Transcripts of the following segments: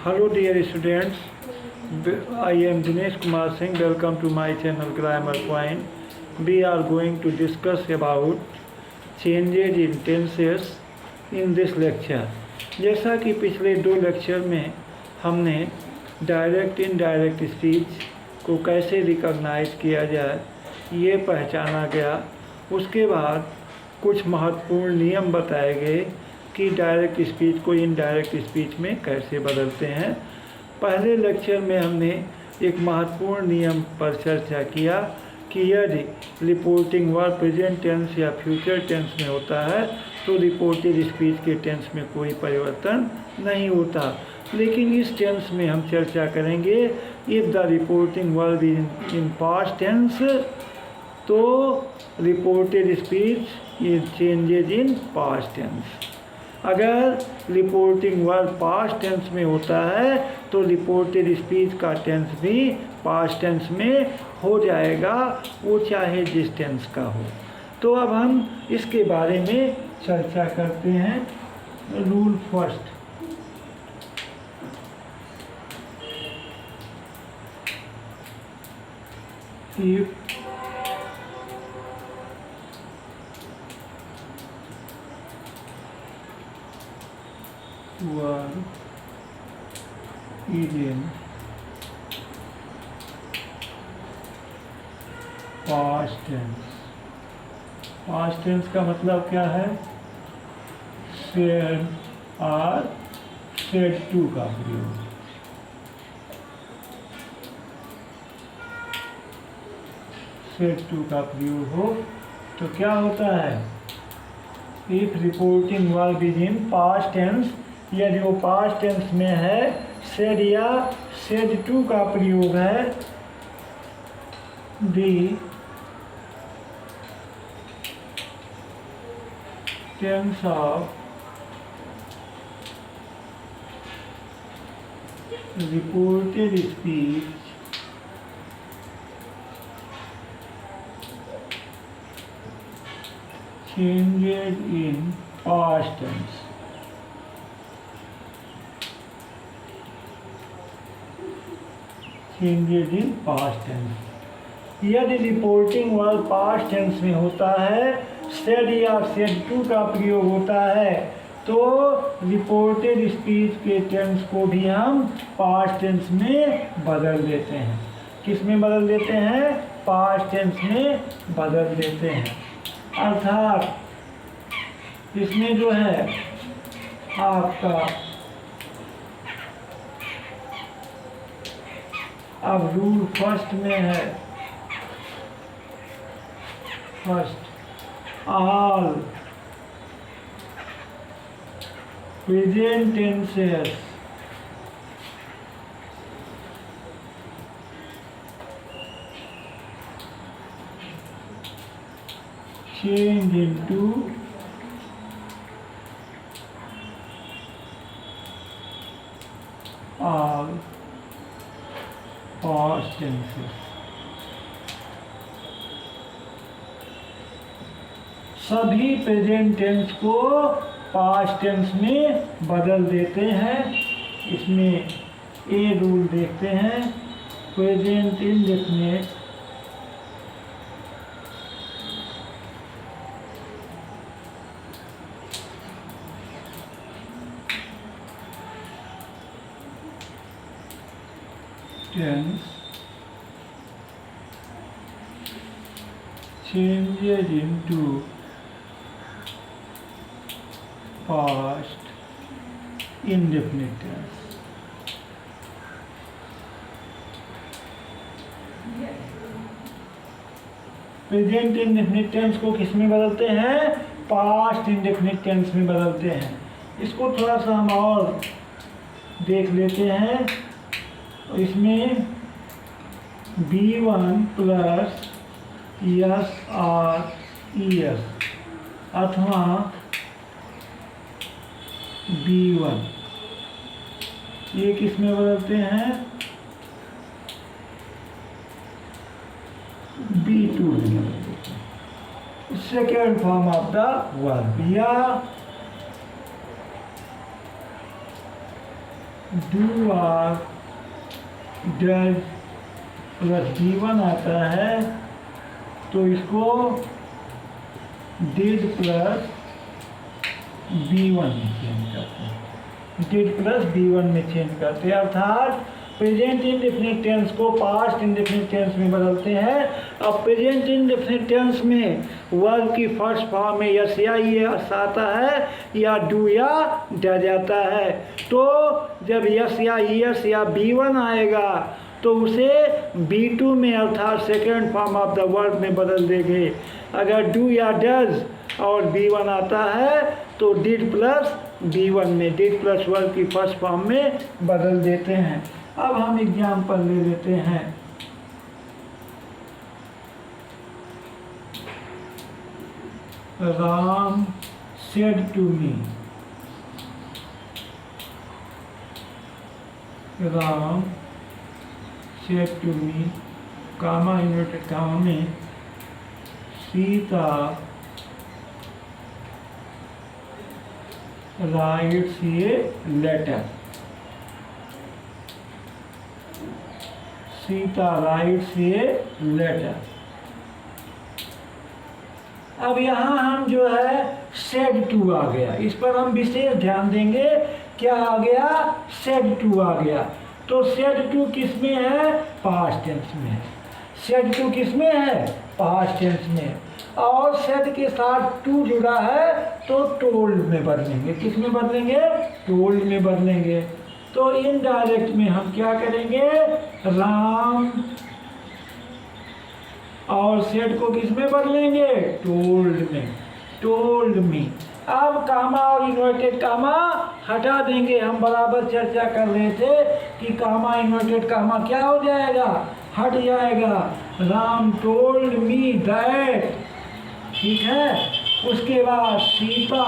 Hello dear students, I am Dinesh Kumar Singh. Welcome to my channel Grammar Point. We are going to discuss about changes in tenses in this lecture. जैसा कि पिछले 2 lecture में हमने direct indirect speech को कैसे recognise किया जाए ये पहचाना गया। उसके बाद कुछ महत्वपूर्ण नियम बताए गए कि डायरेक्ट स्पीच को इनडायरेक्ट स्पीच में कैसे बदलते हैं। पहले लेक्चर में हमने एक महत्वपूर्ण नियम पर चर्चा किया कि यदि रिपोर्टिंग वर्ब प्रेजेंट टेंस या फ्यूचर टेंस में होता है तो रिपोर्टेड स्पीच के टेंस में कोई परिवर्तन नहीं होता। लेकिन इस टेंस में हम चर्चा करेंगे if the reporting verb in past tense तो reported speech is changes in past tense. अगर रिपोर्टिंग वर्ब पास्ट टेंस में होता है तो रिपोर्टेड स्पीच का टेंस भी पास्ट टेंस में हो जाएगा, वो चाहे जिस टेंस का हो। तो अब हम इसके बारे में चर्चा करते हैं। Rule first, if verb is in past tense। Past tense का मतलब क्या है? said और said to का प्रयोग। said to का प्रयोग हो तो क्या होता है? If reporting verb is in past tense, यदि वो पास्ट टेंस में है, सेड या सेड टू का प्रयोग है, the tense of reported speech changes in past tense। changes in past tense। यदि रिपोर्टिंग वर्ब पास्ट टेंस में होता है, सेड या सेड टू का प्रयोग होता है, तो रिपोर्टेड स्पीच के टेंस को भी हम पास्ट टेंस में बदल देते हैं। किस में बदल देते हैं? पास्ट टेंस में बदल देते हैं। अर्थात इसमें जो है आपका अब रूल फर्स्ट में है, first all present tenses change into all past tenses। सभी प्रेजेंट टेंस को पास्ट टेंस में बदल देते हैं। इसमें ए रूल देखते हैं, present indefinite tense changes into past indefinite tense। Present indefinite tense को किस में बदलते हैं? पास्ट इंडेफिनिट टेंस में बदलते हैं। इसको थोड़ा सा हम और देख लेते हैं। इसमें B1 प्लस यस और ES अथवा B1, ये किस में बदलते हैं? B2 में बदलते हैं। Second form of the verb, या do or does plus D1 आता है तो इसको डिड प्लस B1 में चेंज करते हैं, डिड प्लस B1 में चेंज करते हैं, अर्थात प्रेजेंट इंडेफिनिट टेंस को पास्ट इंडेफिनिट टेंस में बदलते हैं। अब प्रेजेंट इंडेफिनिट टेंस में वर्ब की फर्स्ट फॉर्म में यस या यस आता है या डू या डज आता है, तो जब यस या यस या B1 आएगा तो उसे B2 में अर्थात second form of the verb में बदल देंगे। अगर डू या डज और B1 आता है तो डिड प्लस B1 में, डिड प्लस वर्ब की फर्स्ट फॉर्म में बदल देते हैं। अब हम एग्जाम्पल ले लेते हैं। Ram said to me, Ram said to me, comma inverted comma में, Sita writes a letter, Sita writes a letter. अब यहाँ हम जो है सेड टू आ गया, इस पर हम विशेष ध्यान देंगे। क्या आ गया? सेड टू आ गया। तो सेड टू किस में है? पास्ट टेंस में है। सेड टू किस में है? पास्ट टेंस में। और सेड के साथ टू जुड़ा है तो टोल्ड में बदलेंगे। किस में बदलेंगे? टोल्ड में बदलेंगे। तो इनडायरेक्ट में हम क्या करेंगे? राम और सेड को किस में बदलेंगे? टोल्ड में, टोल्ड मी। अब कामा और इन्वर्टेड कामा हटा देंगे। हम बराबर चर्चा कर रहे थे कि कामा इन्वर्टेड कामा क्या हो जाएगा? हट जाएगा। राम टोल्ड मी दैट, ठीक है। उसके बाद सीता,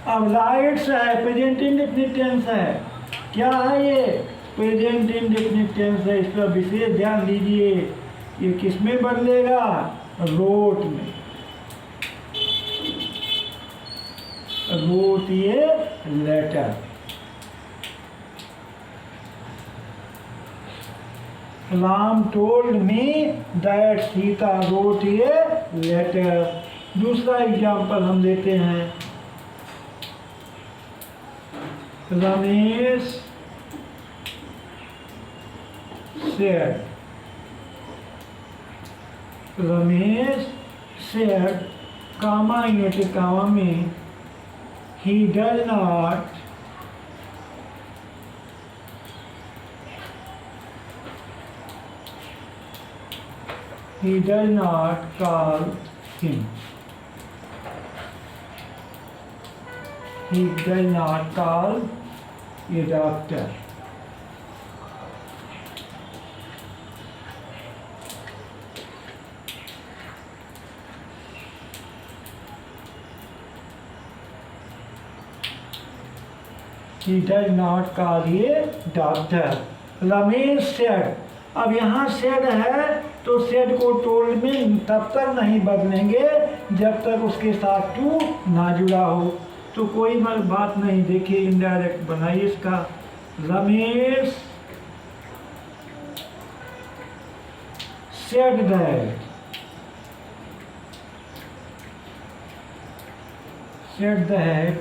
अब राइट्स है, प्रेजेंट इंडेफिनिट टेंस है। क्या है ये? प्रेजेंट इंडेफिनिट टेंस है। इस पर विशेष ध्यान दीजिए। ये किस में बदलेगा? रोट में, रोट ये letter. Ram told me that Sita wrote ये लेटर। दूसरा एग्जाम्पल हम देते हैं। Ramesh said, Ramesh said, comma inverted comma में, he does not call him. He does not call a doctor. He does not call a doctor. Ramesh said, अब यहाँ said है तो said को टोल्ड में तब तक नहीं बदलेंगे जब तक उसके साथ टू ना जुड़ा हो। तो कोई बात नहीं। देखिए इनडायरेक्ट बनाइए इसका। Ramesh said that, said that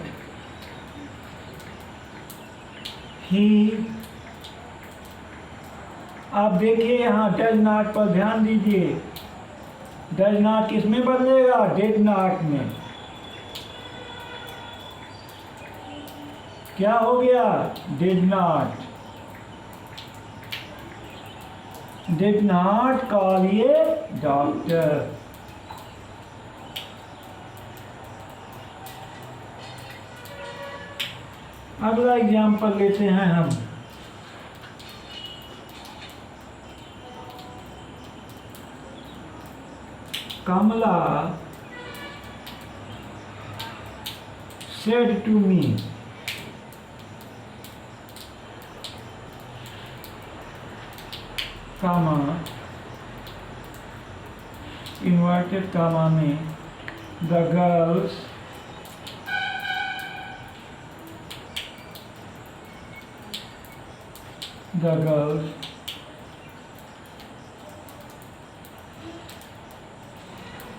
he, आप देखिए यहाँ डज नॉट पर ध्यान दीजिए। डज नॉट किस में बदलेगा? डिड नॉट में। क्या हो गया? Did not, did not call ये डॉक्टर। अगला एग्जाम्पल लेते हैं हम। Kamla said to me, comma inverted comma में, the girls The girls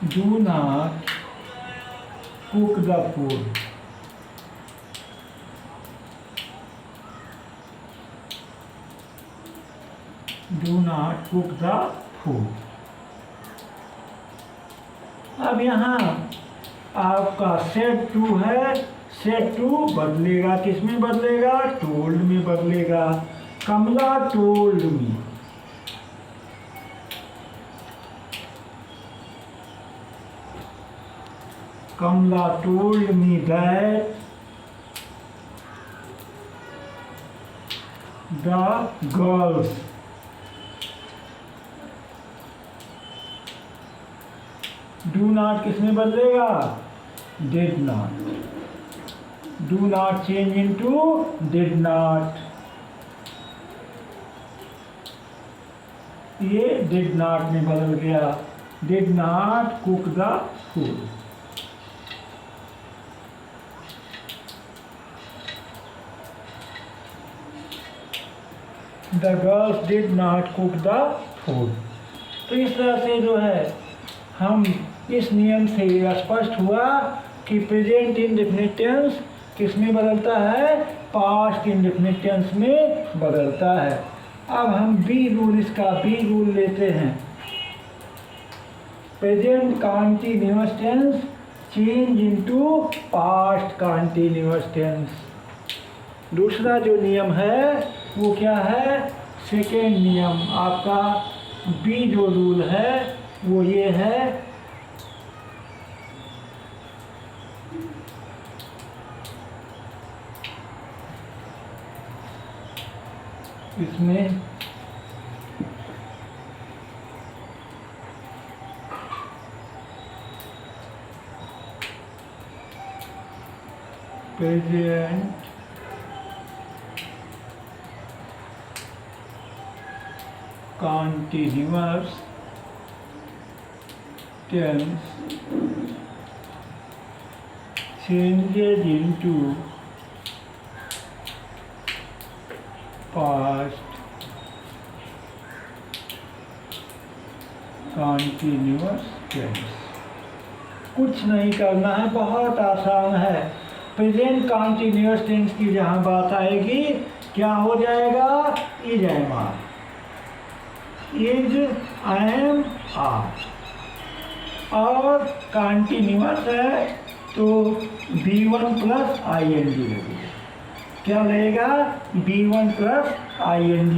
do not cook the food. Do not cook the food. अब यहाँ आपका सेड टू है, सेड टू बदलेगा, किस में बदलेगा? टोल्ड में बदलेगा। Kamla told me, Kamla told me that the girls do not किस में बदलेगा? Did not. Do not change into did not. ये did not में बदल गया। Did not cook the food. The girls did not cook the food. तो इस तरह से जो है हम इस नियम से स्पष्ट हुआ कि प्रेजेंट इंडेफिनिट टेंस किस में बदलता है? पास्ट इंडेफिनिट टेंस में बदलता है। अब हम बी रूल, इसका बी रूल लेते हैं। Present continuous tense change into past continuous tense. दूसरा जो नियम है वो क्या है? सेकेंड नियम आपका बी जो रूल है वो ये है, इसमें present continuous tense changes into past continuous tense। कुछ नहीं करना है, बहुत आसान है। प्रेजेंट कंटीन्यूअस टेंस की जहाँ बात आएगी क्या हो जाएगा? Is am are, is am are. और कंटीन्यूअस है तो B1 प्लस ING लगेगा। क्या लगेगा? B1 plus ING।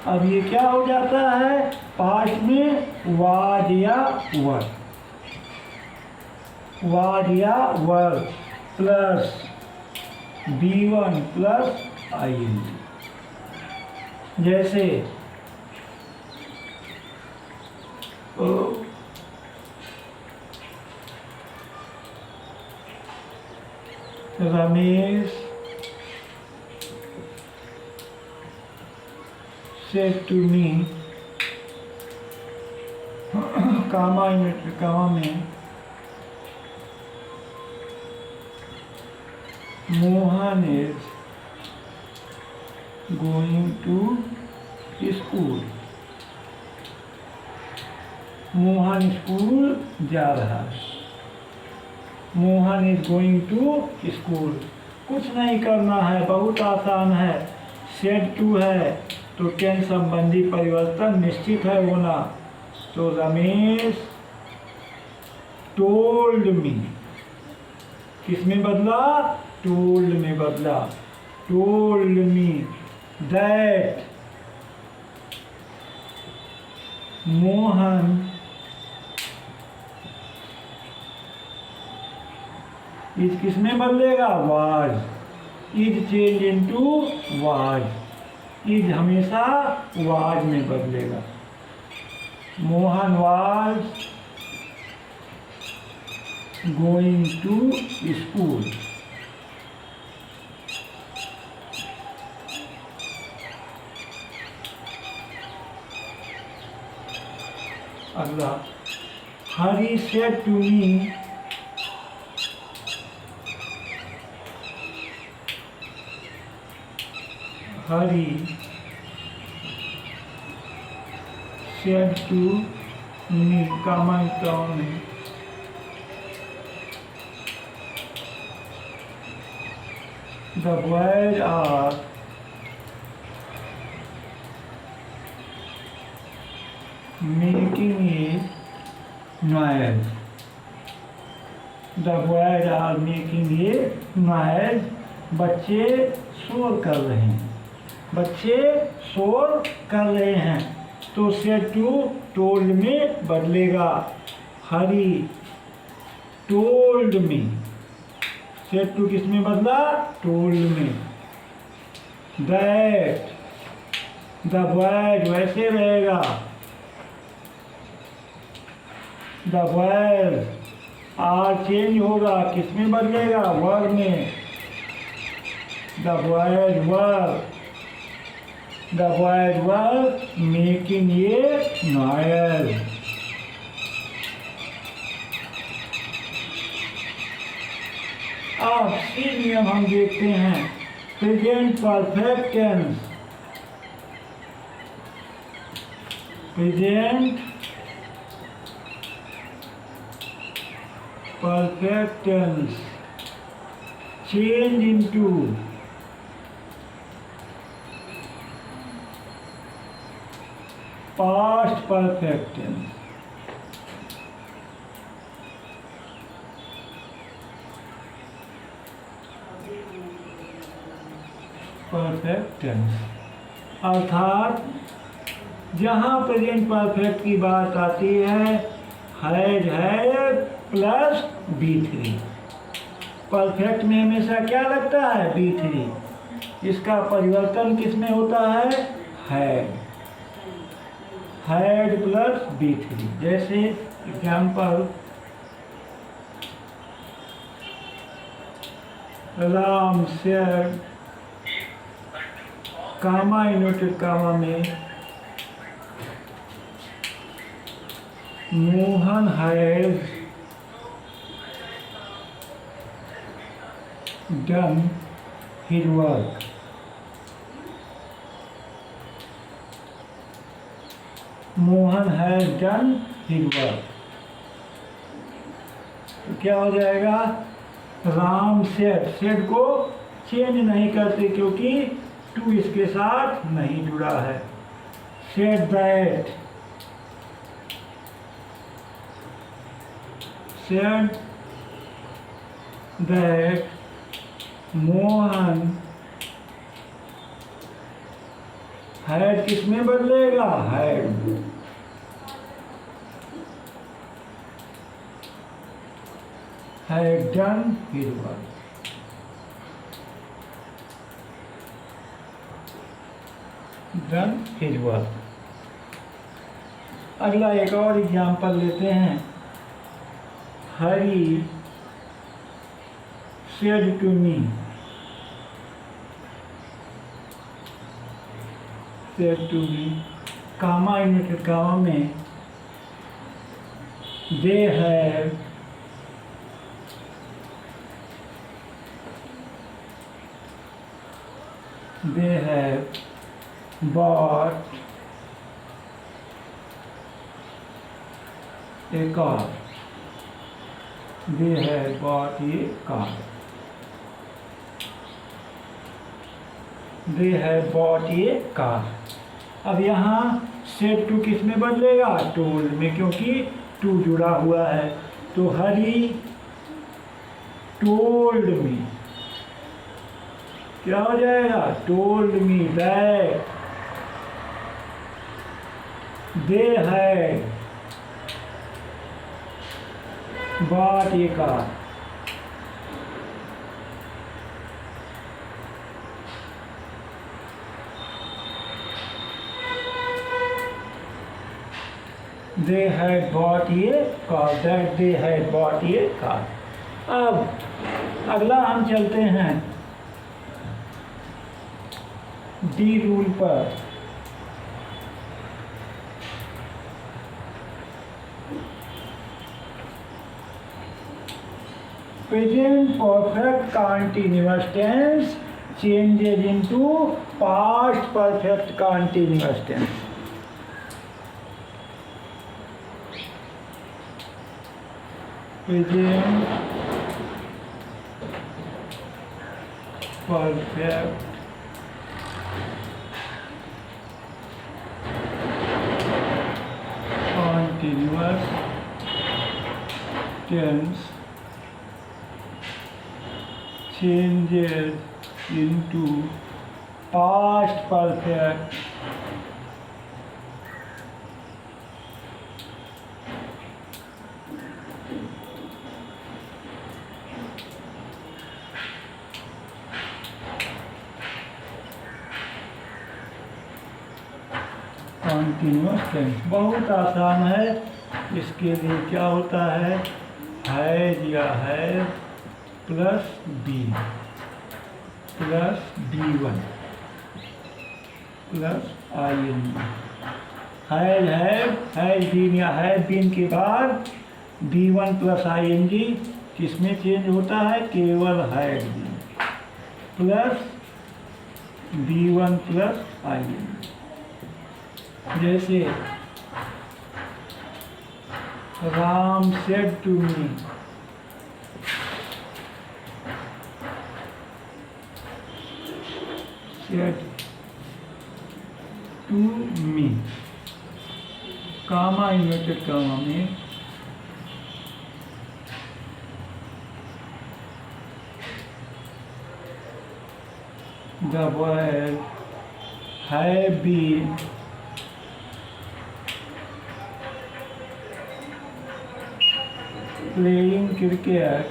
अब ये क्या हो जाता है? पास्ट में वाज या वर, वाज या वर प्लस B1 प्लस ING। जैसे Ramesh said to me, comma में Mohan is going to school। Mohan school जा रहा है। Mohan is going to school. कुछ नहीं करना है, बहुत आसान है। सेड टू है तो टेंस संबंधी परिवर्तन निश्चित है होना। तो रमेश टोल्ड मी, किस में बदला? टोल्ड में बदला। Told me that Mohan is किस में बदलेगा? Was. Is change into was. Is हमेशा वाज में बदलेगा। Mohan was going to school. अगला, Hari said to me Hari said to me, common town में the boys are making a noise. The boys are making a noise. बच्चे शोर कर रहे हैं, बच्चे शोर कर रहे हैं। तो said to told में बदलेगा, हरी told me, said to किस में बदला, told में। that the boys वैसे रहेगा, the boys are चेंज होगा, किस में बदलेगा, were में। the boys were making a noise. अब सी नियम हम देखते हैं। Present perfect tense, present perfect tense change into past perfect tense. Perfect tense अर्थात जहाँ प्रेजेंट परफेक्ट की बात आती है, है प्लस B3। परफेक्ट में हमेशा क्या लगता है, B3। इसका परिवर्तन किस में होता है, हैड प्लस B3। जैसे example, Ram said, comma inverted comma में, Mohan has done his work. Mohan has done his work. तो क्या हो जाएगा, राम सेड को चेंज नहीं करते क्योंकि टू इसके साथ नहीं जुड़ा है। Said that, said that Mohan had किस में बदलेगा, had done his work. Done his work. अगला एक और एग्जाम्पल लेते हैं। Hari said to me, said to me, comma inverted comma में, they have bought a car. They have bought a car. They have bought a car. अब यहाँ said to किस में बदलेगा, टोल्ड में, क्योंकि टू जुड़ा हुआ है। तो हरी टोल्ड मी, क्या हो जाएगा, told me that they had bought A car. They had bought a car, that they had bought a car. अब अगला हम चलते हैं डी रूल पर। Present perfect continuous tense changes into past perfect continuous tense. present perfect continuous tense changes into past perfect continuous tense. बहुत आसान है। इसके लिए क्या होता है, हैज या have plus be plus B1 plus ING। Has been या हैव बीन के बाद B1 प्लस ING किसमें चेंज होता है, केवल had been plus B1 plus ING। जैसे Ram said to me, said to me, comma inverted comma में the boy have been playing cricket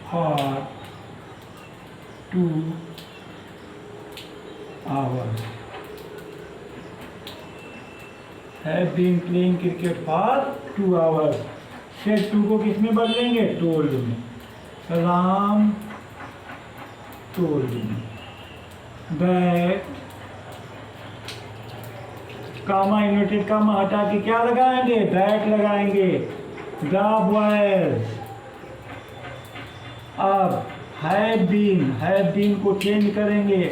for 2 hours। Have been playing cricket for 2 hours। Said to को किस में बदलेंगे, told में। Ram told me that, comma inverted comma हटा के क्या लगाएंगे, दैट लगाएंगे। द बॉयज, अब हैव बीन को चेंज करेंगे,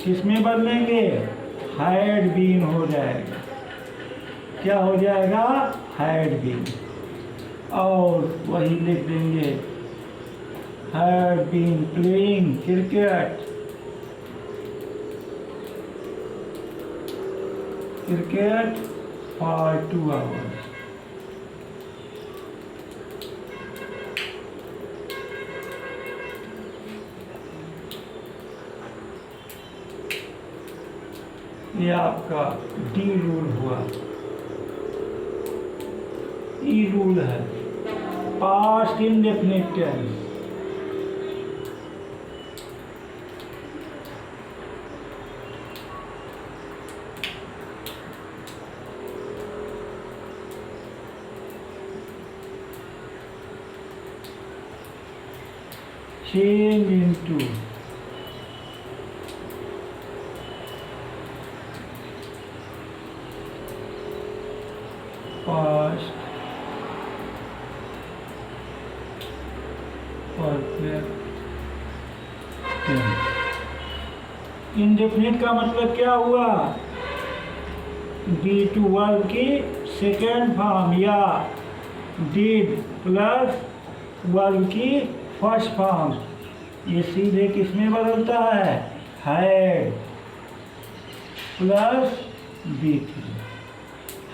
किसमें बदलेंगे, हैड बीन हो जाएगा। क्या हो जाएगा, हैड बीन। और वही लिख देंगे had been playing cricket for 2 hours। ये आपका डी रूल हुआ। ई रूल है past indefinite tense. change into past perfect tense। Indefinite का मतलब क्या हुआ, B2 वर्ब की सेकेंड फॉर्म या डिड प्लस वर्ब की फर्स्ट फॉर्म। ये सीधे किसमें बदलता है, had plus B3,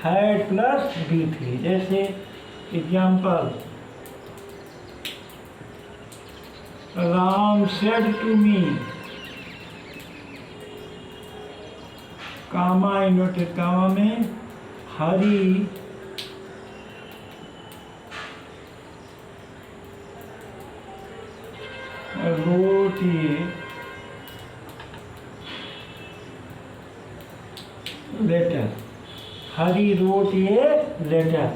had plus B3। जैसे example, Ram said to me, comma inverted comma में Hari wrote a letter। Hari wrote a letter।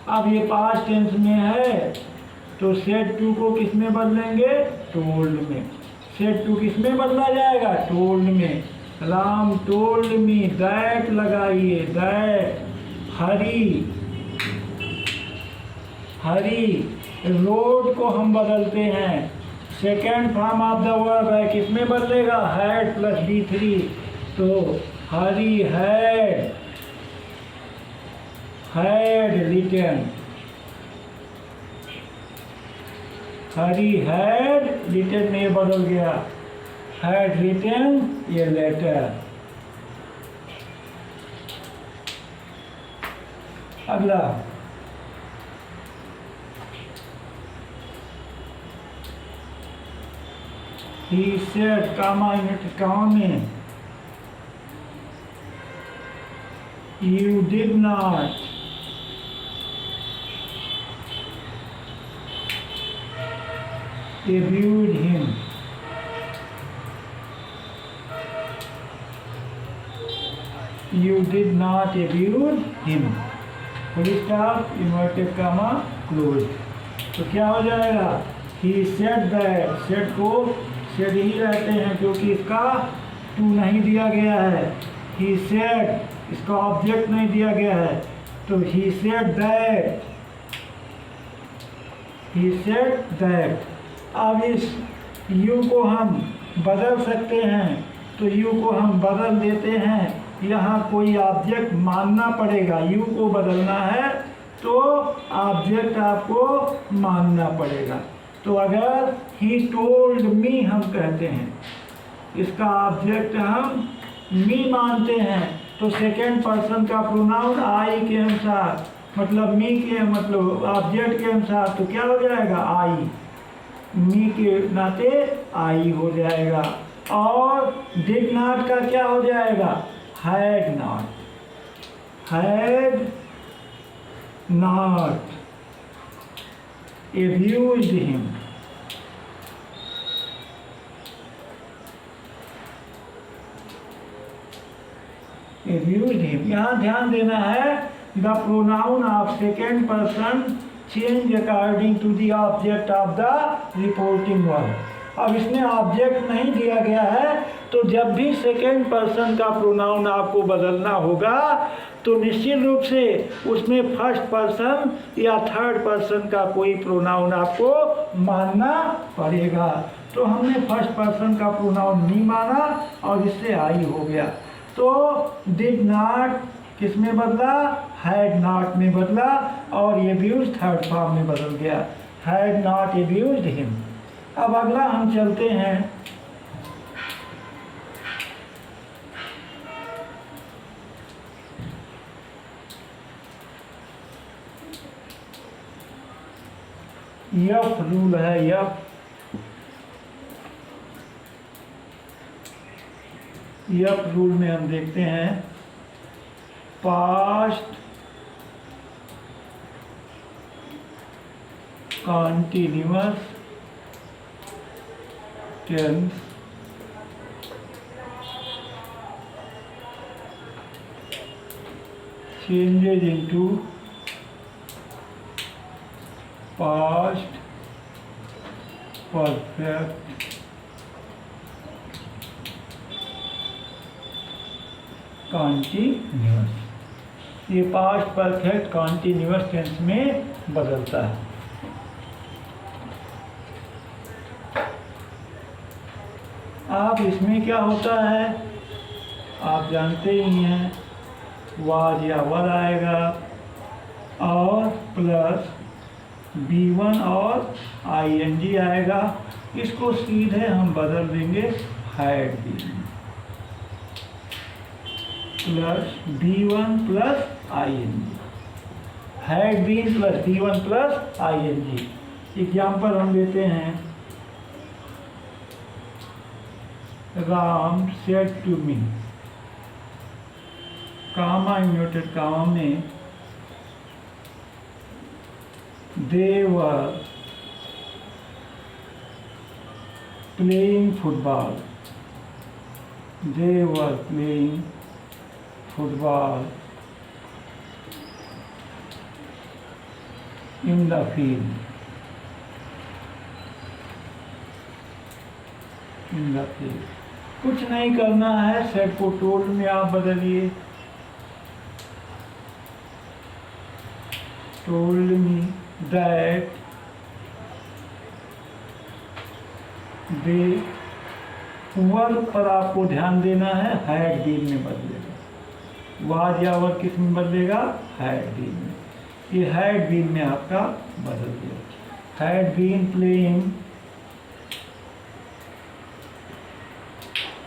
अब ये पास्ट टेंस में है तो सेड टू को किस में बदलेंगे, टोल्ड में। सेड टू किस में बदला जाएगा, टोल्ड में। राम टोल्ड मी दैट लगाइए, दैट हरी रोड को हम बदलते हैं, second form of the verb है, किस में बदलेगा, हैड प्लस B3। तो हरी had written, Hari had written में ये बदल गया, had written ये लेटर। अगला he said, कामा यूनिट कामा में, you did not abuse him, you did not abuse him, full stop inverted comma close. तो क्या हो जाएगा, he said that, said को said ही रहते हैं क्योंकि इसका टू नहीं दिया गया है, he said इसका ऑब्जेक्ट नहीं दिया गया है, तो he said that, he said that। अब इस यू को हम बदल सकते हैं, तो यू को हम बदल देते हैं, यहाँ कोई ऑब्जेक्ट मानना पड़ेगा, यू को बदलना है तो ऑब्जेक्ट आपको मानना पड़ेगा। तो अगर ही टोल्ड मी हम कहते हैं, इसका ऑब्जेक्ट हम मी मानते हैं, तो सेकेंड पर्सन का प्रोनाउन आई के अनुसार, मतलब मी के मतलब ऑब्जेक्ट के अनुसार, तो क्या हो जाएगा आई, मी के नाते आई हो जाएगा। और डिड नॉट का क्या हो जाएगा, had not, had not abused him, abused him। यहाँ ध्यान देना है, the pronoun of second person change according to the object of the reporting word. अब इसमें ऑब्जेक्ट नहीं दिया गया है, तो जब भी सेकेंड पर्सन का प्रोनाउन आपको बदलना होगा तो निश्चित रूप से उसमें फर्स्ट पर्सन या थर्ड पर्सन का कोई प्रोनाउन आपको मानना पड़ेगा। तो हमने फर्स्ट पर्सन का प्रोनाउन नहीं माना और इससे आई हो गया। तो डिड नॉट किस में बदला, हैड नॉट में बदला, और एब्यूज थर्ड फॉर्म में बदल गया, हैड नॉट एब्यूज्ड हिम। अब अगला हम चलते हैं, यफ रूल है, यफ रूल में हम देखते हैं past continuous tense changes into past perfect continuous। ये पास्ट परफेक्ट कॉन्टिन्यूअस टेंस में बदलता है। आप इसमें क्या होता है आप जानते ही हैं, वाज या वर आएगा और प्लस B1 और ING आएगा। इसको सीधे हम बदल देंगे had been plus B1 plus ING, had been plus B1 plus ING। Example हम लेते हैं, Ram said to me, comma inverted comma में, they were playing football, they were playing football in the field, in the field। कुछ नहीं करना है, said को told में आप बदलिए, told me that they, work पर आपको ध्यान देना है, हैड बीन में बदलेगा, वाज या वर्क किस में बदलेगा, हैड बीन में, ये हैड बीन में आपका बदल दिया, had been playing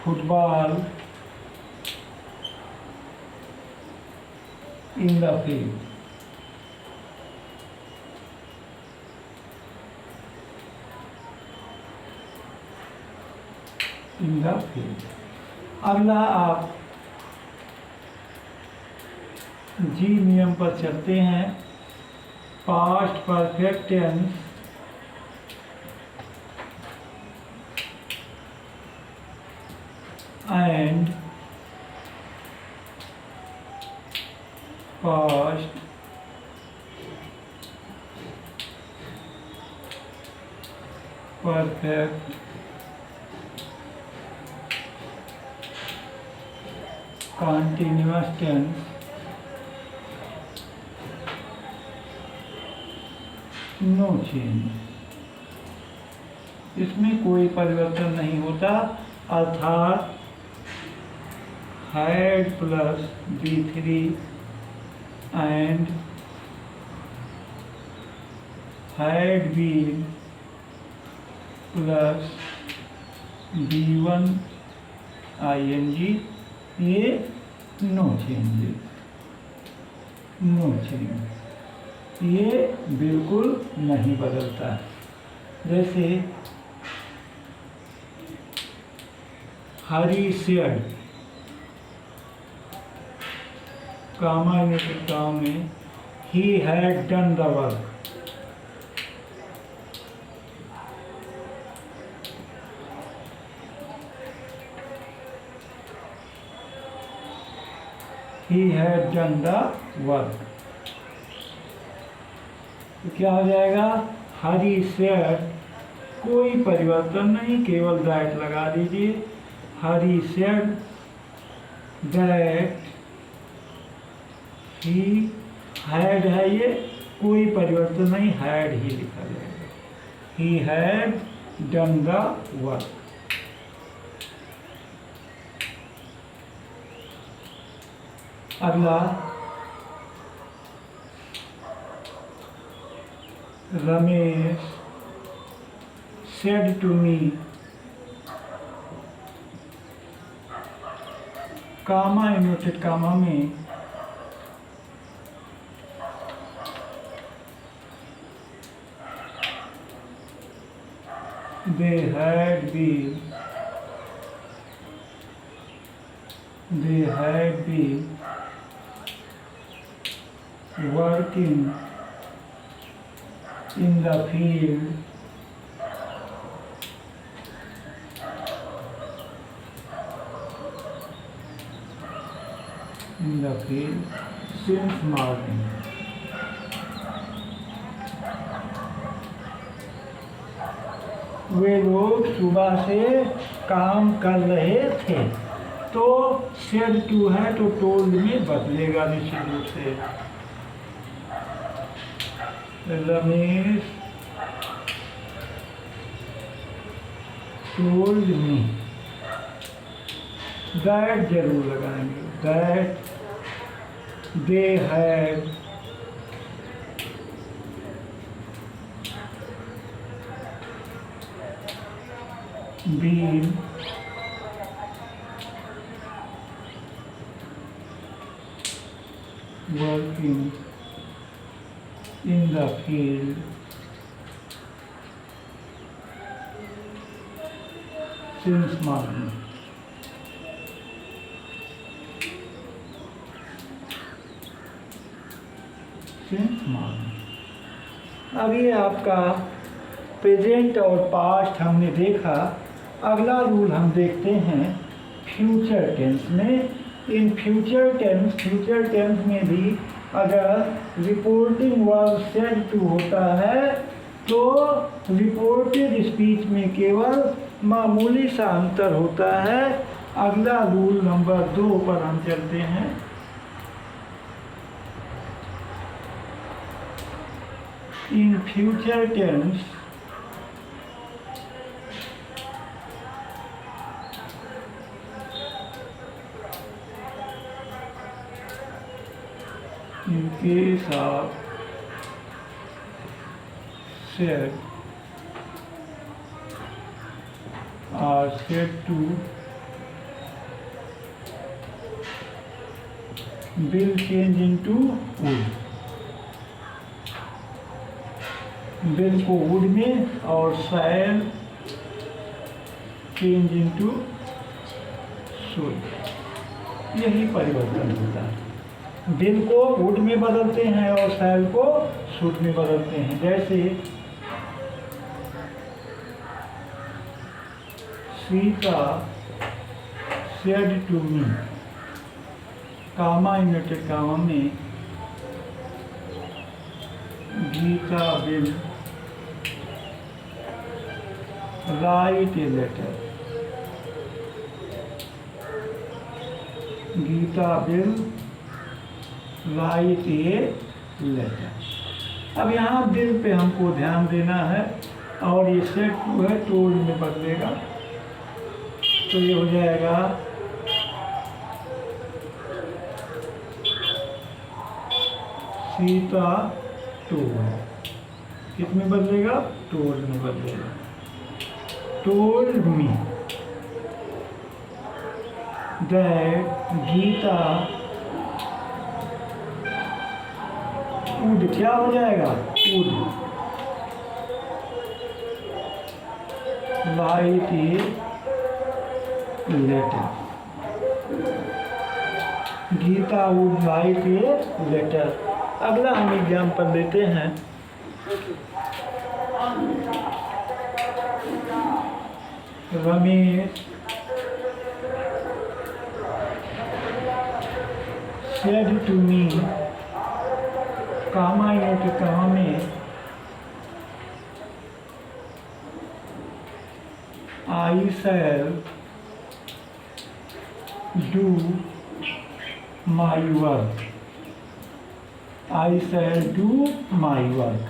football in the field, in the field. अगला आप जी नियम पर चलते हैं। Past perfect tense and past perfect continuous tense no change, इसमें कोई परिवर्तन नहीं होता, अर्थात had plus B3 and had been plus B1 ING, ये नो चेंज, नो चेंज, ये बिल्कुल नहीं बदलता। जैसे हरी सेड, कामा काम में ही had done the work, he had done the work, तो क्या हो जाएगा, हरी सेड, कोई परिवर्तन नहीं, केवल दैट लगा दीजिए, Hari said that he had है, ये कोई परिवर्तन नहीं, हैड ही लिखा जाएगा, he had done the work. अगला Ramesh said to me, comma inverted comma में they had been working in the field since morning. वे लोग सुबह से काम कर रहे थे, तो said to है तो told में बदलेगा निश्चित रूप से। रमेश told me, that जरूर लगाएंगे, that they had been working in the field since morning. अब ये आपका प्रेजेंट और पास्ट हमने देखा। अगला रूल हम देखते हैं फ्यूचर टेंस में। इन फ्यूचर टेंस में भी अगर रिपोर्टिंग वर्ब सेड टू होता है तो रिपोर्टेड स्पीच में केवल मामूली सा अंतर होता है। अगला रूल नंबर 2 पर हम चलते हैं। In future tense in case of said are said to will change into wood। will को wood में और shall change into should, यही परिवर्तन होता है। will को would में बदलते हैं और shall को should में बदलते हैं। जैसे Sita said to me, comma inverted comma में Geeta will write a letter। Gita will write a letter। अब यहाँ will पे हमको ध्यान देना है और ये सेट टू है टोल्ड में बदलेगा, तो ये हो जाएगा सीता टोल्ड। किस में बदलेगा? टोल्ड में बदलेगा। Told me that Geeta would, क्या हो जाएगा? Would write a letter. Geeta would write a letter. अगला हम एग्जाम्पल लेते हैं। रमेश said to me, कामा के काम में I shall do my work। I shall do my work।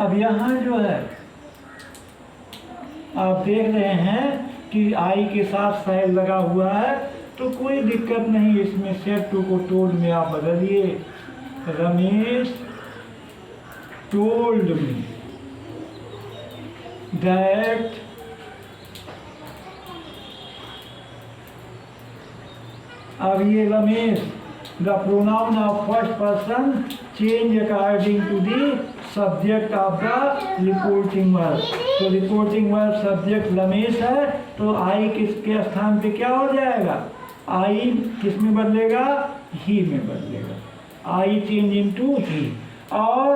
अब यहाँ जो है आप देख रहे हैं कि आई के साथ शैल लगा हुआ है, तो कोई दिक्कत नहीं, इसमें सेड टू को टोल्ड में आप बदलिए। रमेश टोल्ड मी दैट अब ये Ramesh the pronoun of first person change according to the subject of the reporting verb. तो रिपोर्टिंग वर्ब सब्जेक्ट रमेश है, तो आई किसके स्थान पे क्या हो जाएगा? आई किस में बदलेगा? ही में बदलेगा। आई चेंज इनटू ही। और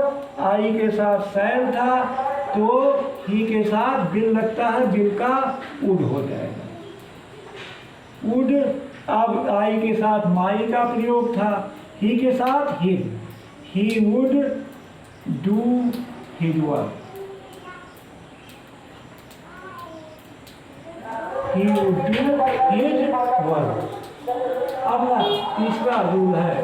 आई के साथ शैल था तो ही के साथ बिल लगता है, बिल का वुड हो जाएगा। वुड। अब आई के साथ माई का प्रयोग था, ही के साथ his. He would do his work. He would do his work. अब ना तीसरा रूल है,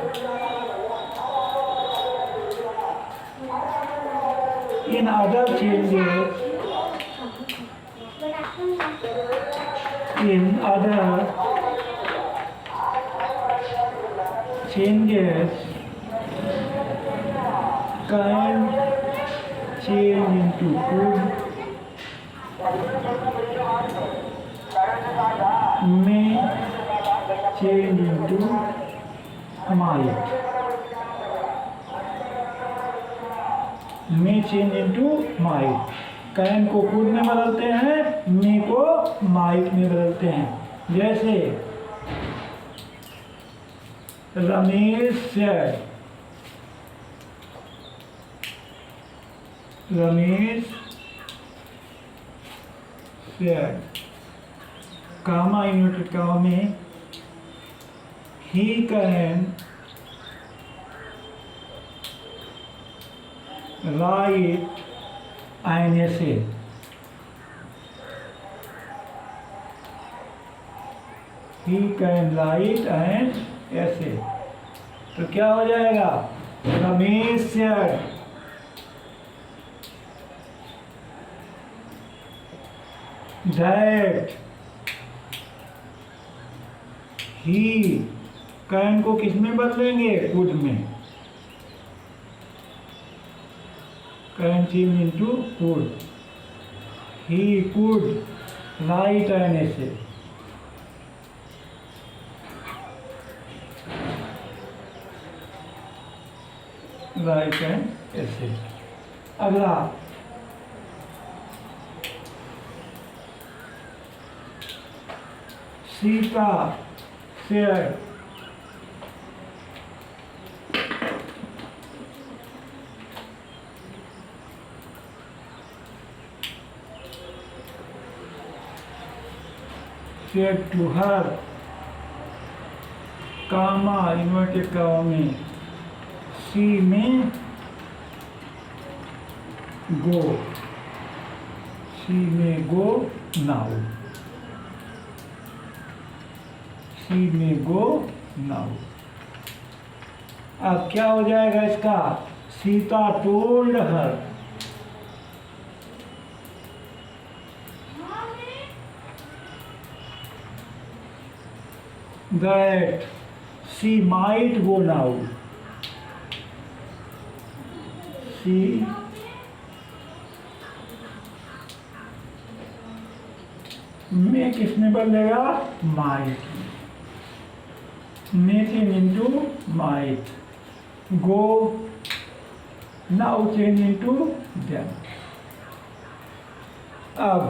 in other changes, in other changes can change into could, may change into might, may change into might। Can को could में बदलते हैं, मे को might में बदलते हैं। जैसे Ramesh said, Ramesh said, comma inverted comma में he can write an essay। he can write an ऐसे, तो क्या हो जाएगा? Ramesh said that he, can को किस में बदलेंगे? कुड में। Can change into could. He could write an essay. Write an essay. अगला Sita said to her, comma inverted comma में she may go. She may go now. She may go now. अब क्या हो जाएगा इसका? Sita told her. That she might go now. She may किसमें बदलेगा? Might. May change into might. Go now change into then. अब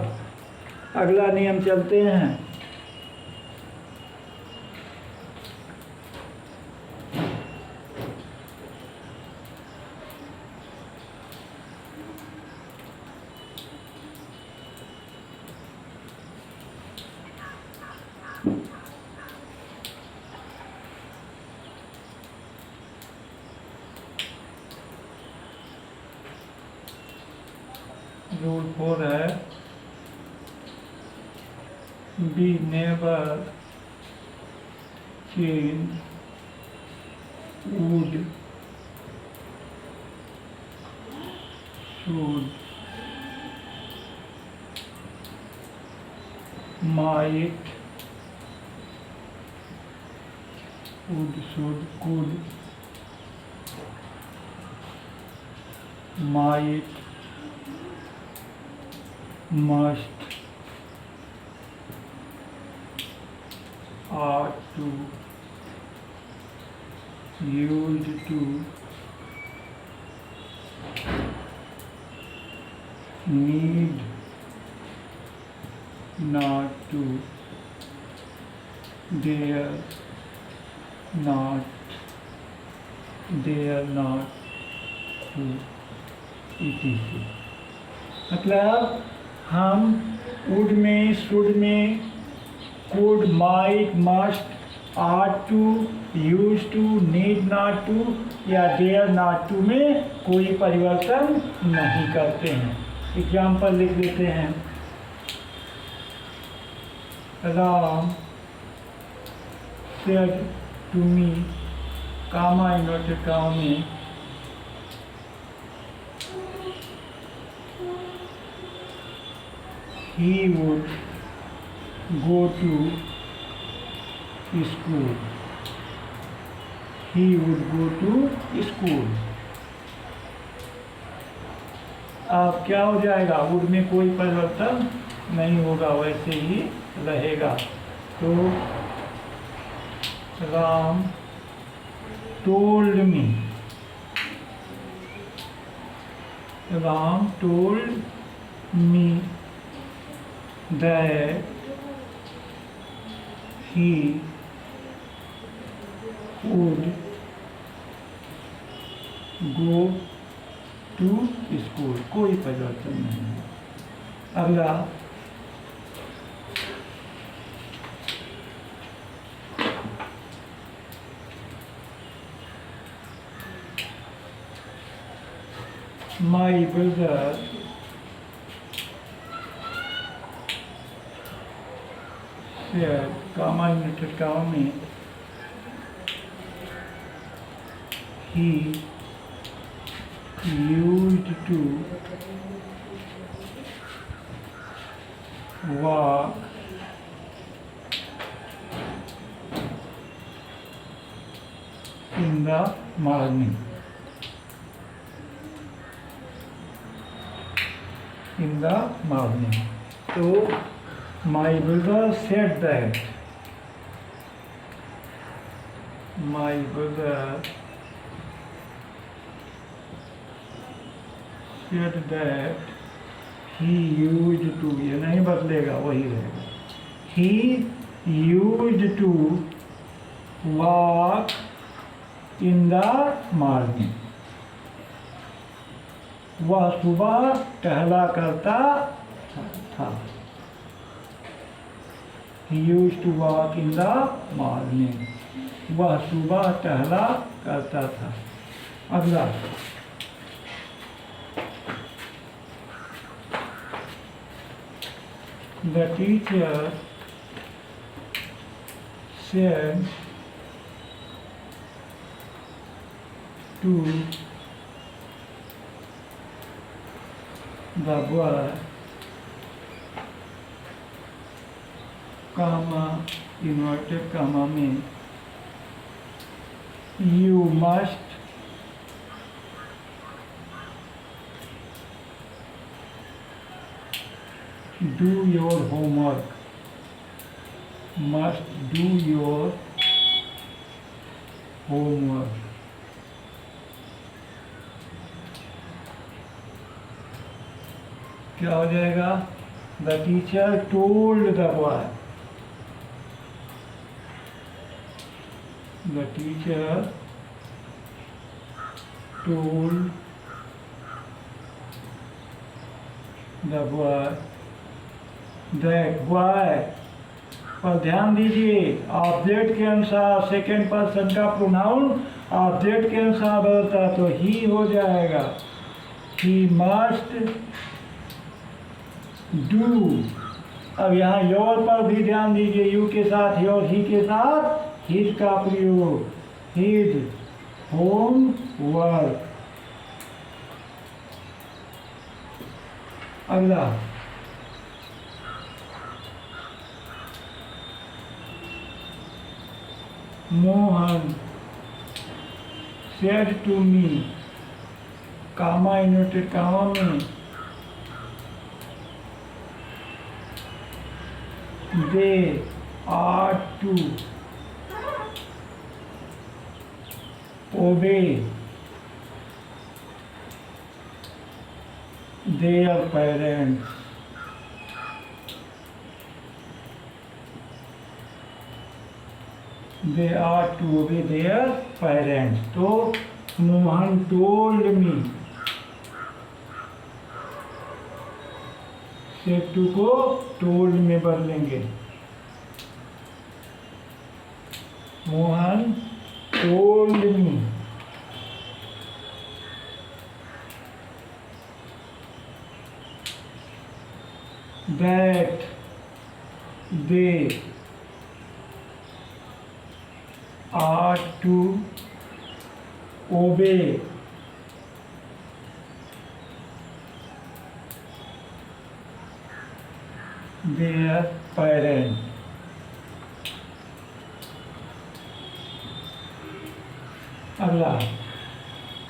अगला नियम चलते हैं. रूल 4 है be never change would should might would should could might must, ought to, used to, need not to, dare not to, etc. मतलब हम would में, should में, could, might, must, ought to, use to, need not to या dare not to में कोई परिवर्तन नहीं करते हैं. एग्जाम्पल लिख देते हैं. Ram said to me, comma inverted comma में, he would go to school. He would go to school. अब क्या हो जाएगा? वुड में कोई परिवर्तन नहीं होगा, वैसे ही रहेगा. तो Ram told me. Ram told me that he would go to school. कोई परिवर्तन नहीं है. अगला my brother said, comma inverted comma में, he used to walk in the morning. in the morning. So my brother said that. My brother said that he used to, ये नहीं बदलेगा, वही रहेगा. He used to walk in the morning. वह सुबह टहला करता था. He used to walk in the morning. वह सुबह टहला करता था. अगला, the teacher said to the boy, comma, inverted comma में, you must do your homework. Must do your homework. क्या हो जाएगा? The teacher told the boy. The teacher told the boy that boy. पर ध्यान दीजिए, ऑब्जेक्ट के अनुसार second person का प्रोनाउन ऑब्जेक्ट के अनुसार बदलता तो ही हो जाएगा. He must do. अब यहाँ योर पर भी ध्यान दीजिए, यू के साथ योर, ही के साथ हिज का प्रयोग. His home work. अगला, Mohan said to me, comma inverted comma में, they are to obey their parents. They are to obey their parents. तो Mohan told me. said to को told में बदलेंगे. Mohan told me that they are to obey their parents. अगला,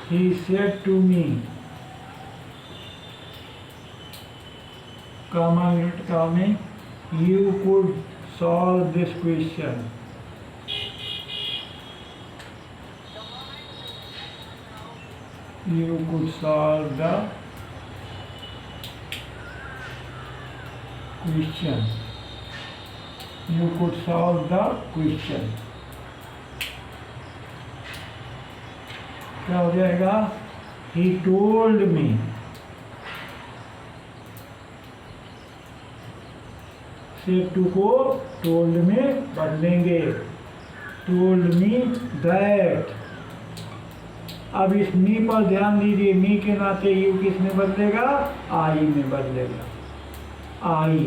he said to me, comma unit comma, you could solve this question. You could solve the question. You could solve the question. क्या हो जाएगा? He told me. said to को told में बदलेंगे. told me that. अब इस मी पर ध्यान दीजिए, मी के नाते यू किस में बदलेगा? आई में बदलेगा. I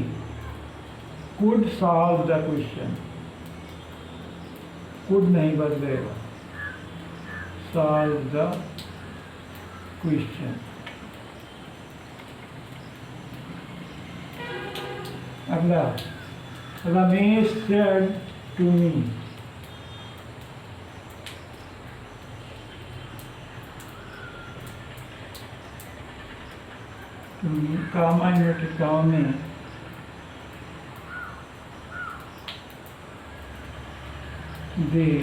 could solve the question. Could नहीं बदलेगा, सॉल्व द क्वेश्चन. अगला, Ramesh said to me. Comma inverted comma में they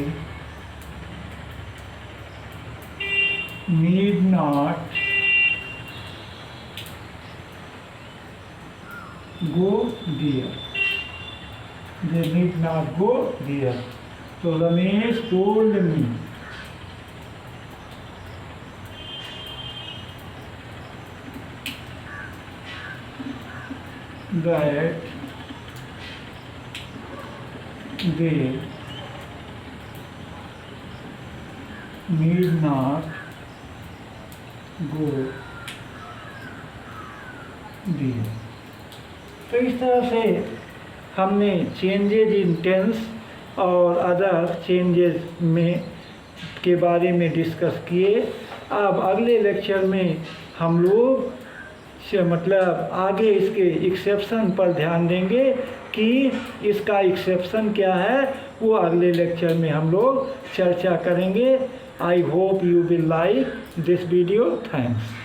need not go there. They need not go there. So Ramesh told me that they need not go there. तो इस तरह से हमने changes in tense और other changes में के बारे में डिस्कस किए। अब अगले लेक्चर में हम लोग मतलब आगे इसके एक्सेप्शन पर ध्यान देंगे कि इसका एक्सेप्शन क्या है, वो अगले लेक्चर में हम लोग चर्चा करेंगे। I hope you will like this video. Thanks.